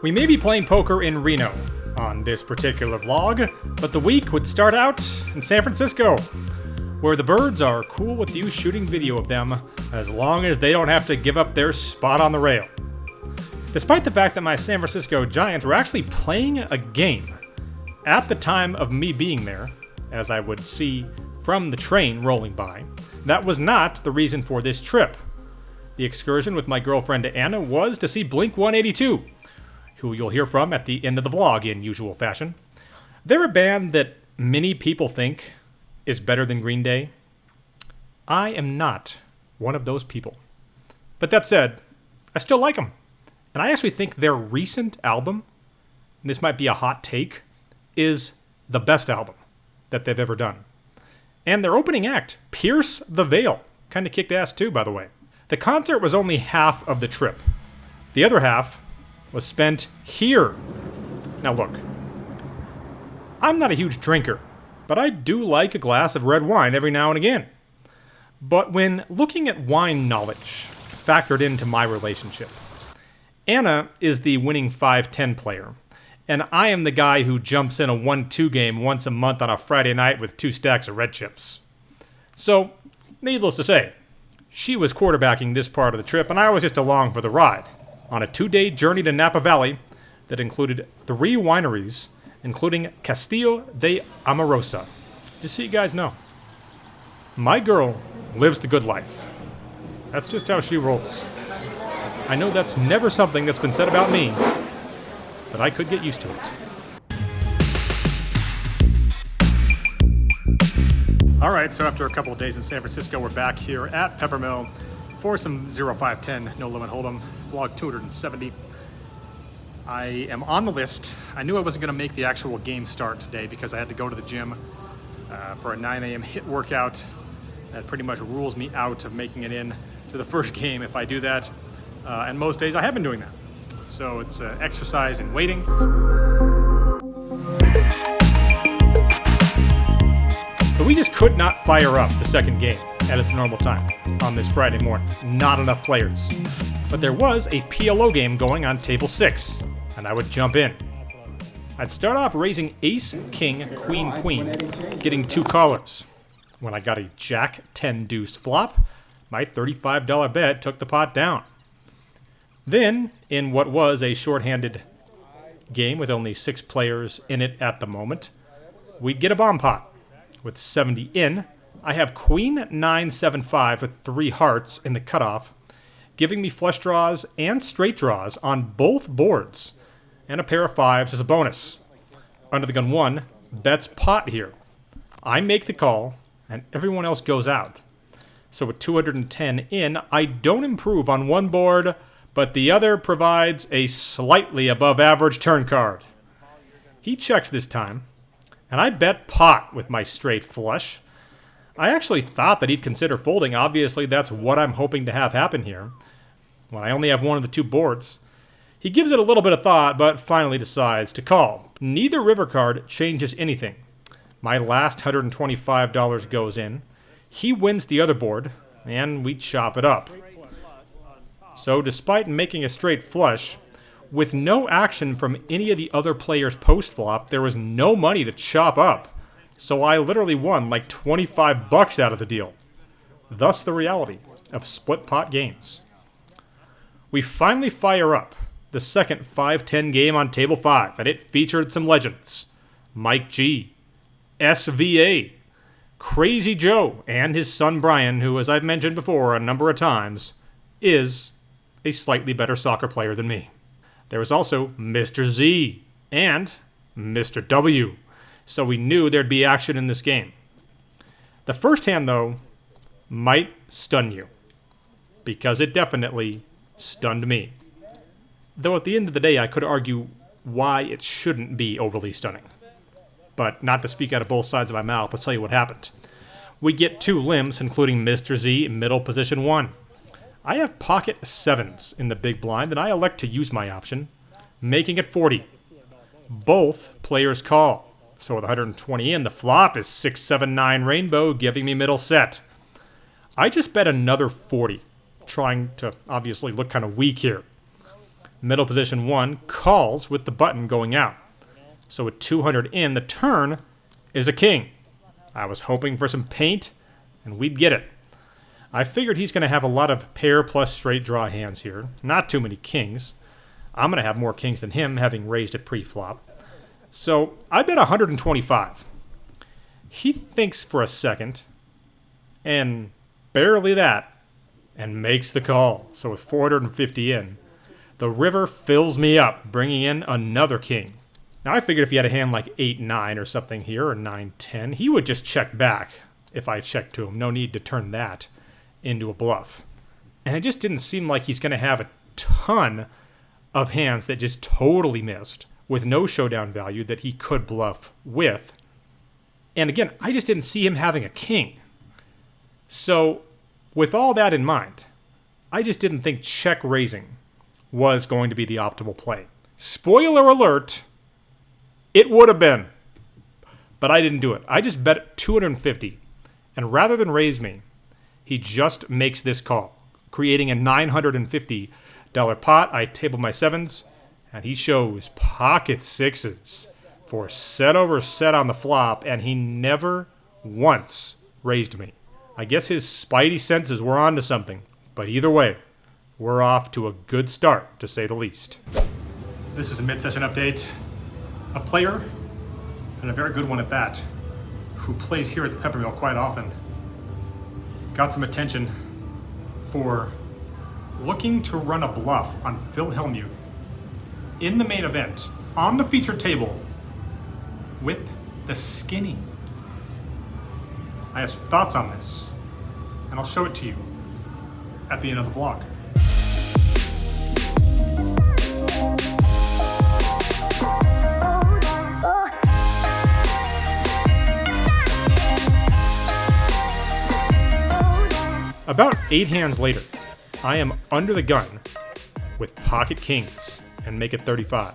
We may be playing poker in Reno on this particular vlog, but the week would start out in San Francisco, where the birds are cool with you shooting video of them as long as they don't have to give up their spot on the rail. Despite the fact that my San Francisco Giants were actually playing a game at the time of me being there, as I would see from the train rolling by, that was not the reason for this trip. The excursion with my girlfriend Anna was to see Blink-182, who you'll hear from at the end of the vlog in usual fashion. They're a band that many people think is better than Green Day. I am not one of those people. But that said, I still like them. And I actually think their recent album, and this might be a hot take, is the best album that they've ever done. And their opening act, Pierce the Veil, kind of kicked ass too, by the way. The concert was only half of the trip. The other half was spent here. Now look, I'm not a huge drinker, but I do like a glass of red wine every now and again. But when looking at wine knowledge factored into my relationship, Anna is the winning 5-10 player, and I am the guy who jumps in a 1-2 game once a month on a Friday night with 2 stacks of red chips. So, needless to say, she was quarterbacking this part of the trip, and I was just along for the ride on a 2-day journey to Napa Valley that included 3 wineries, including Castillo de Amorosa. Just so you guys know, my girl lives the good life. That's just how she rolls. I know that's never something that's been said about me, but I could get used to it. All right, so after a couple of days in San Francisco, we're back here at Peppermill for some 0510 No Limit Hold'em, vlog 270. I am on the list. I knew I wasn't going to make the actual game start today because I had to go to the gym for a 9 a.m. hit workout. That pretty much rules me out of making it in to the first game if I do that. And most days I have been doing that. So it's exercise and waiting. So we just could not fire up the second game at its normal time on this Friday morning. Not enough players. But there was a PLO game going on table 6, and I would jump in. I'd start off raising ace, king, queen, queen, getting 2 callers. When I got a jack 10 deuce flop, my $35 bet took the pot down. Then, in what was a shorthanded game with only 6 players in it at the moment, we'd get a bomb pot. With 70 in, I have queen 9-7-5 with 3 hearts in the cutoff, giving me flush draws and straight draws on both boards, and a pair of 5s as a bonus. Under the gun 1 bets pot here. I make the call, and everyone else goes out. So with 210 in, I don't improve on one board, but the other provides a slightly above average turn card. He checks this time, and I bet pot with my straight flush. I actually thought that he'd consider folding. Obviously, that's what I'm hoping to have happen here, when I only have one of the 2 boards. He gives it a little bit of thought, but finally decides to call. Neither river card changes anything. My last $125 goes in. He wins the other board, and we chop it up. So despite making a straight flush, with no action from any of the other players post-flop, there was no money to chop up. So I literally won like $25 out of the deal. Thus the reality of split pot games. We finally fire up the second 5-10 game on table 5, and it featured some legends. Mike G, SVA, Crazy Joe, and his son Brian, who, as I've mentioned before a number of times, is a slightly better soccer player than me. There was also Mr. Z and Mr. W, so we knew there'd be action in this game. The first hand, though, might stun you, because it definitely stunned me. Though at the end of the day, I could argue why it shouldn't be overly stunning. But not to speak out of both sides of my mouth, let's tell you what happened. We get 2 limps, including Mr. Z in middle position 1. I have pocket 7s in the big blind, and I elect to use my option, making it 40. Both players call. So with 120 in, the flop is 6-7-9 rainbow, giving me middle set. I just bet another 40, trying to obviously look kind of weak here. Middle position 1 calls with the button going out. So with 200 in, the turn is a king. I was hoping for some paint, and we'd get it. I figured he's going to have a lot of pair plus straight draw hands here. Not too many kings. I'm going to have more kings than him, having raised it pre-flop. So I bet 125. He thinks for a second, and barely that, and makes the call. So with 450 in, the river fills me up, bringing in another king. Now I figured if he had a hand like 8-9 or something here, or 9-10, he would just check back if I checked to him. No need to turn that into a bluff. And it just didn't seem like he's going to have a ton of hands that just totally missed, with no showdown value that he could bluff with. And again, I just didn't see him having a king. So with all that in mind, I just didn't think check raising was going to be the optimal play. Spoiler alert, it would have been. But I didn't do it. I just bet 250. And rather than raise me, he just makes this call, creating a $950 pot. I table my sevens, and he shows pocket sixes for set over set on the flop, and he never once raised me. I guess his spidey senses were onto something, but either way, we're off to a good start, to say the least. This is a mid-session update. A player, and a very good one at that, who plays here at the Peppermill quite often, got some attention for looking to run a bluff on Phil Hellmuth in the main event on the feature table with the skinny. I have some thoughts on this, and I'll show it to you at the end of the vlog. About 8 hands later, I am under the gun with pocket kings and make it 35.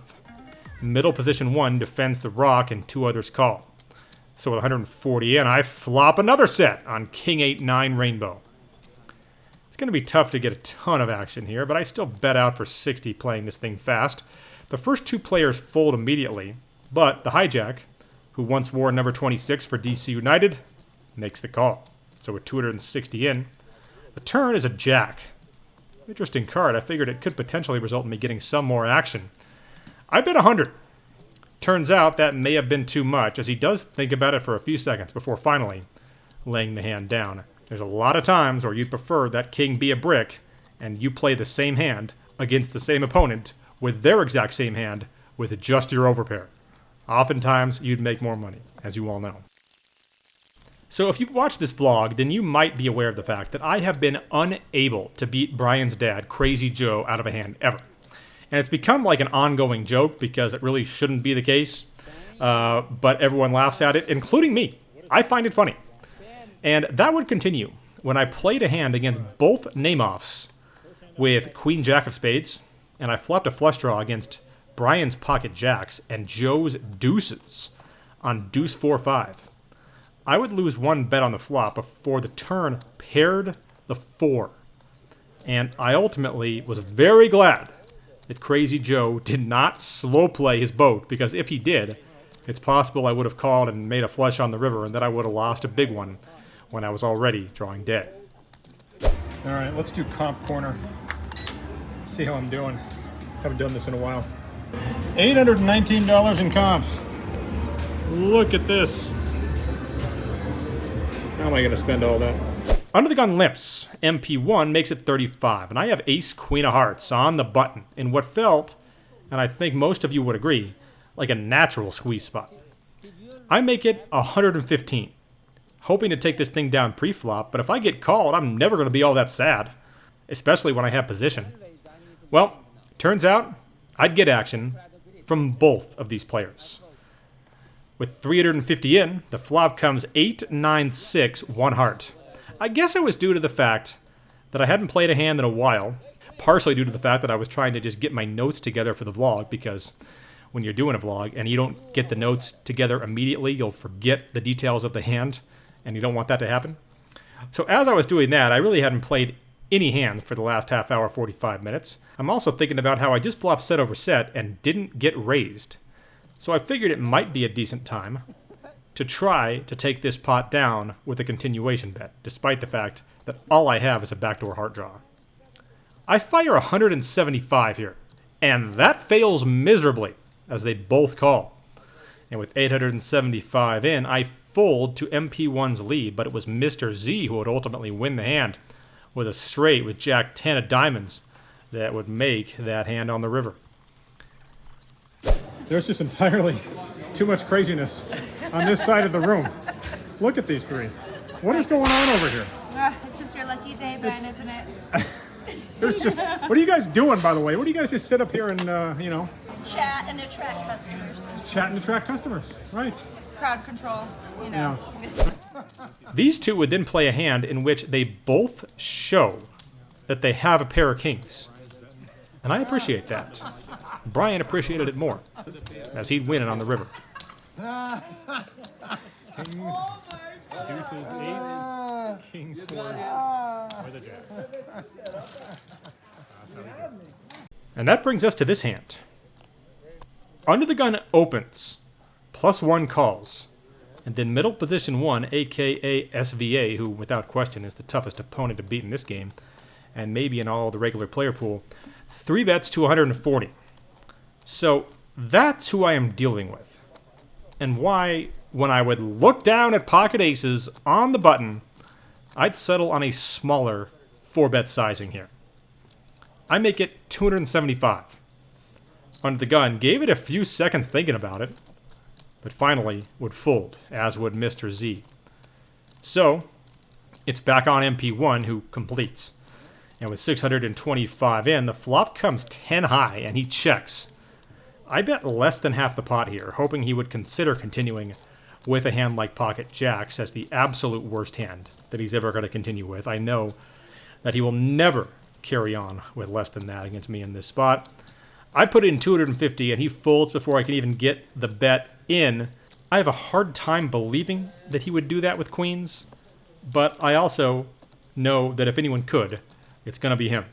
Middle position 1 defends the rock and 2 others call. So with 140 in, I flop another set on king 8-9 rainbow. It's going to be tough to get a ton of action here, but I still bet out for 60 playing this thing fast. The first 2 players fold immediately, but the hijack, who once wore number 26 for DC United, makes the call. So with 260 in, the turn is a jack. Interesting card. I figured it could potentially result in me getting some more action. I bet 100. Turns out that may have been too much, as he does think about it for a few seconds before finally laying the hand down. There's a lot of times where you'd prefer that king be a brick, and you play the same hand against the same opponent with their exact same hand with just your overpair. Oftentimes, you'd make more money, as you all know. So if you've watched this vlog, then you might be aware of the fact that I have been unable to beat Brian's dad, Crazy Joe, out of a hand ever. And it's become like an ongoing joke because it really shouldn't be the case. But everyone laughs at it, including me. I find it funny. And that would continue when I played a hand against both name-offs with Queen Jack of Spades, and I flopped a flush draw against Brian's pocket jacks and Joe's deuces on deuce 4-5. I would lose 1 bet on the flop before the turn paired the 4. And I ultimately was very glad that Crazy Joe did not slow play his boat, because if he did, it's possible I would have called and made a flush on the river, and then I would have lost a big one when I was already drawing dead. All right, let's do comp corner. See how I'm doing. Haven't done this in a while. $819 in comps. Look at this. How am I going to spend all that? Under the gun limps, MP1 makes it 35, and I have ace queen of hearts on the button in what felt, and I think most of you would agree, like a natural squeeze spot. I make it 115, hoping to take this thing down pre-flop, but if I get called, I'm never going to be all that sad, especially when I have position. Well, turns out I'd get action from both of these players. With 350 in, the flop comes 8-9-6, 1 heart. I guess it was due to the fact that I hadn't played a hand in a while, partially due to the fact that I was trying to just get my notes together for the vlog, because when you're doing a vlog and you don't get the notes together immediately, you'll forget the details of the hand, and you don't want that to happen. So as I was doing that, I really hadn't played any hand for the last half hour, 45 minutes. I'm also thinking about how I just flopped set over set and didn't get raised. So I figured it might be a decent time to try to take this pot down with a continuation bet, despite the fact that all I have is a backdoor heart draw. I fire 175 here, and that fails miserably, as they both call. And with 875 in, I fold to MP1's lead, but it was Mr. Z who would ultimately win the hand with a straight with Jack 10 of diamonds that would make that hand on the river. There's just entirely too much craziness on this side of the room. Look at these three. What is going on over here? It's just your lucky day, Ben, isn't it? There's just, what are you guys doing, by the way? What do you guys just sit up here and, you know? Chat and attract customers. Chat and attract customers, right. Crowd control, you know. Yeah. These two would then play a hand in which they both show that they have a pair of kings. And I appreciate that. Brian appreciated it more, as he'd win it on the river. Kings, deuces 8, kings 4, with a jack. And that brings us to this hand. Under the gun opens, +1 calls, and then middle position 1, aka SVA, who without question is the toughest opponent to beat in this game, and maybe in all the regular player pool, 3 bets to 140. So that's who I am dealing with, and why, when I would look down at pocket aces on the button, I'd settle on a smaller 4-bet sizing here. I make it 275. Under the gun, gave it a few seconds thinking about it, but finally would fold, as would Mr. Z. So, it's back on MP1, who completes. And with 625 in, the flop comes 10 high, and he checks. I bet less than half the pot here, hoping he would consider continuing with a hand like Pocket Jacks as the absolute worst hand that he's ever going to continue with. I know that he will never carry on with less than that against me in this spot. I put in 250, and he folds before I can even get the bet in. I have a hard time believing that he would do that with queens, but I also know that if anyone could, it's going to be him.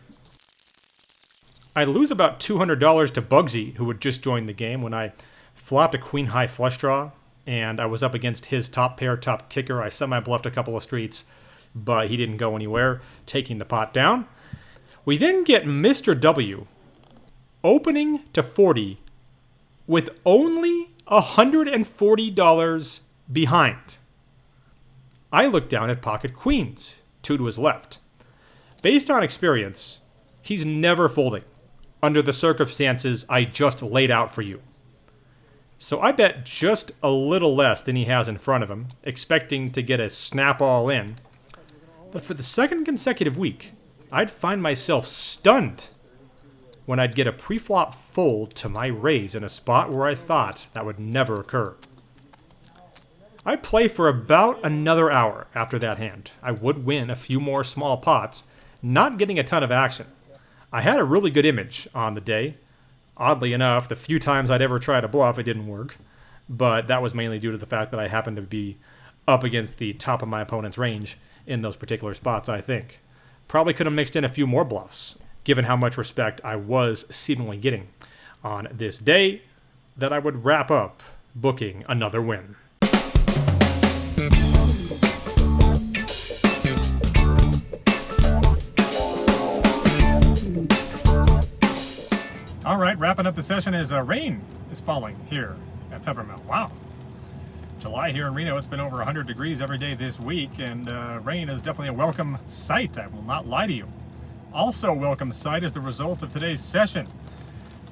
I lose about $200 to Bugsy, who would just join the game, when I flopped a queen-high flush draw, and I was up against his top pair, top kicker. I semi-bluffed a couple of streets, but he didn't go anywhere, taking the pot down. We then get Mr. W opening to 40 with only $140 behind. I look down at pocket queens, 2 to his left. Based on experience, he's never folding under the circumstances I just laid out for you. So I bet just a little less than he has in front of him, expecting to get a snap all in. But for the second consecutive week, I'd find myself stunned when I'd get a pre-flop fold to my raise in a spot where I thought that would never occur. I'd play for about another hour after that hand. I would win a few more small pots, not getting a ton of action. I had a really good image on the day. Oddly enough, the few times I'd ever tried to bluff, it didn't work. But that was mainly due to the fact that I happened to be up against the top of my opponent's range in those particular spots, I think. Probably could have mixed in a few more bluffs, given how much respect I was seemingly getting on this day that I would wrap up booking another win. All right, wrapping up the session as rain is falling here at Peppermill. Wow. July here in Reno, it's been over 100 degrees every day this week, and rain is definitely a welcome sight, I will not lie to you. Also welcome sight is the result of today's session.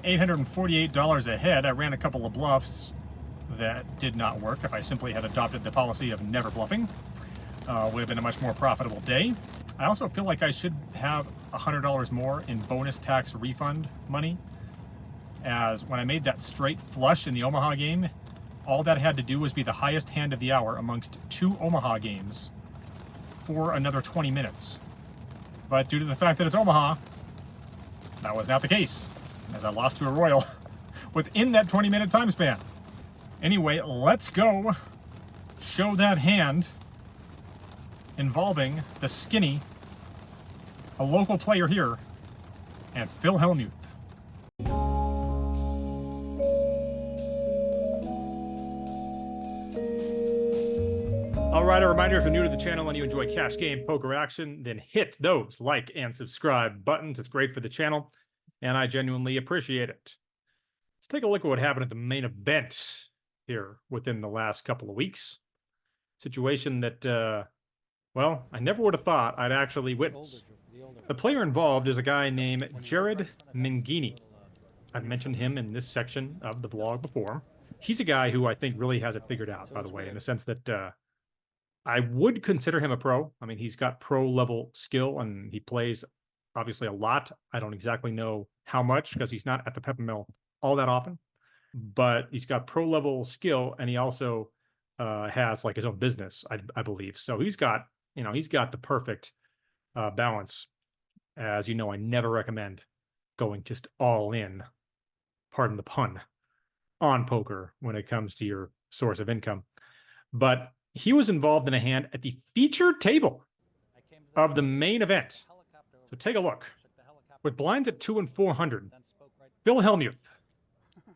$848 ahead. I ran a couple of bluffs that did not work. If I simply had adopted the policy of never bluffing, would have been a much more profitable day. I also feel like I should have $100 more in bonus tax refund money, as when I made that straight flush in the Omaha game, all that had to do was be the highest hand of the hour amongst 2 Omaha games for another 20 minutes. But due to the fact that it's Omaha, that was not the case, as I lost to a Royal within that 20-minute time span. Anyway, let's go show that hand involving the skinny a local player here, and Phil Hellmuth. All right, a reminder, if you're new to the channel and you enjoy cash game poker action, then hit those like and subscribe buttons. It's great for the channel, and I genuinely appreciate it. Let's take a look at what happened at the main event here within the last couple of weeks. Situation that, well, I never would have thought I'd actually witness. The player involved is a guy named Jared Mangini. I've mentioned him in this section of the vlog before. He's a guy who I think really has it figured out, by the way, in the sense that I would consider him a pro. I mean, he's got pro-level skill, and he plays, obviously, a lot. I don't exactly know how much, because he's not at the Peppermill all that often. But he's got pro-level skill, and he also has, like, his own business, I believe. So he's got, he's got the perfect balance. As you know, I never recommend going just all in, pardon the pun, on poker when it comes to your source of income. But he was involved in a hand at the featured table of the main event. So take a look. With blinds at 2 and 400, Phil Hellmuth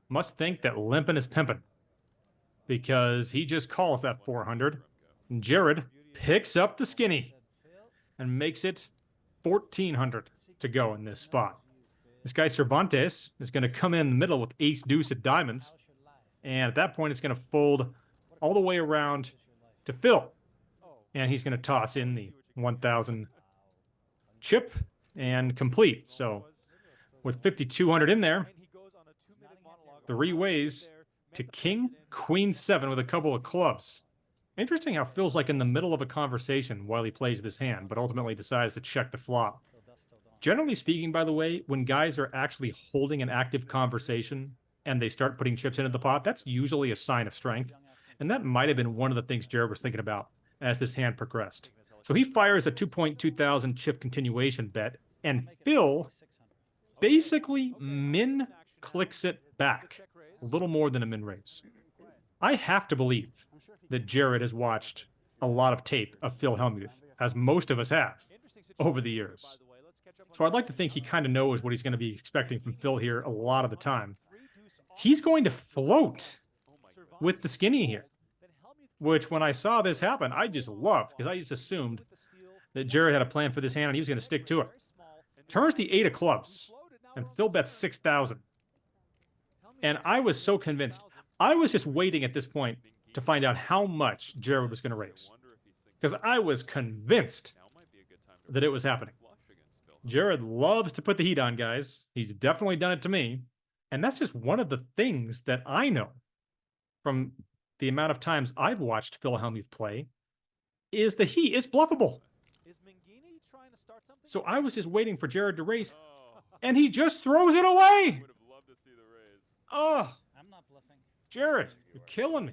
must think that limping is pimping, because he just calls that 400. And Jared picks up the skinny and makes it 1,400 to go in this spot. This guy Cervantes is going to come in the middle with ace deuce at diamonds. And at that point, it's going to fold all the way around to Phil. And he's going to toss in the 1,000 chip and complete. So with 5,200 in there, 3 ways to king, queen 7 with a couple of clubs. Interesting how Phil's like in the middle of a conversation while he plays this hand, but ultimately decides to check the flop. Generally speaking, by the way, when guys are actually holding an active conversation and they start putting chips into the pot, that's usually a sign of strength. And that might have been one of the things Jared was thinking about as this hand progressed. So he fires a 2,200 chip continuation bet, and Phil basically min clicks it back. A little more than a min raise. I have to believe that Jared has watched a lot of tape of Phil Hellmuth, as most of us have, over the years. So I'd like to think he kind of knows what he's going to be expecting from Phil here a lot of the time. He's going to float with the skinny here, which when I saw this happen, I just loved, because I just assumed that Jared had a plan for this hand and he was going to stick to it. Turns the 8 of clubs, and Phil bets 6,000. And I was so convinced. I was just waiting at this point to find out how much Jared was going to raise, because I was convinced that it was happening. Jared loves to put the heat on, guys. He's definitely done it to me. And that's just one of the things that I know from the amount of times I've watched Phil Hellmuth play, is that he is bluffable. So I was just waiting for Jared to raise, and he just throws it away. Oh, Jared, you're killing me.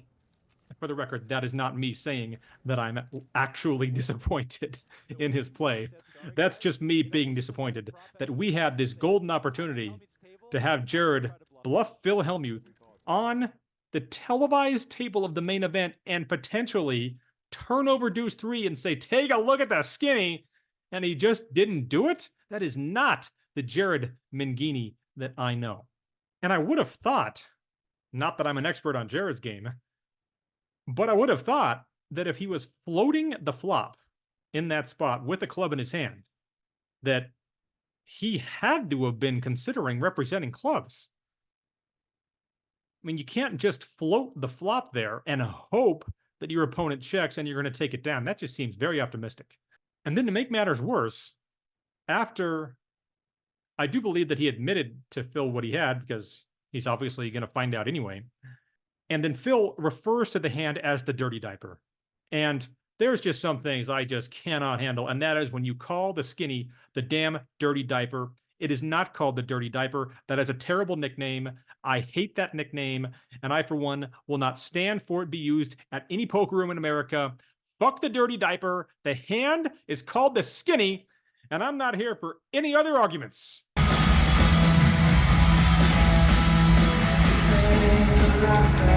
For the record, that is not me saying that I'm actually disappointed in his play. That's just me being disappointed that we had this golden opportunity to have Jared bluff Phil Hellmuth on the televised table of the main event and potentially turn over deuce 3 and say, take a look at the skinny, and he just didn't do it. That is not the Jared Mangini that I know. And I would have thought, not that I'm an expert on Jared's game, but I would have thought that if he was floating the flop in that spot with a club in his hand, that he had to have been considering representing clubs. I mean, you can't just float the flop there and hope that your opponent checks and you're going to take it down. That just seems very optimistic. And then to make matters worse, after I do believe that he admitted to Phil what he had, because he's obviously going to find out anyway. And then Phil refers to the hand as the dirty diaper. And there's just some things I just cannot handle. And that is when you call the skinny the damn dirty diaper. It is not called the dirty diaper. That is a terrible nickname. I hate that nickname. And I, for one, will not stand for it be used at any poker room in America. Fuck the dirty diaper. The hand is called the skinny. And I'm not here for any other arguments. The last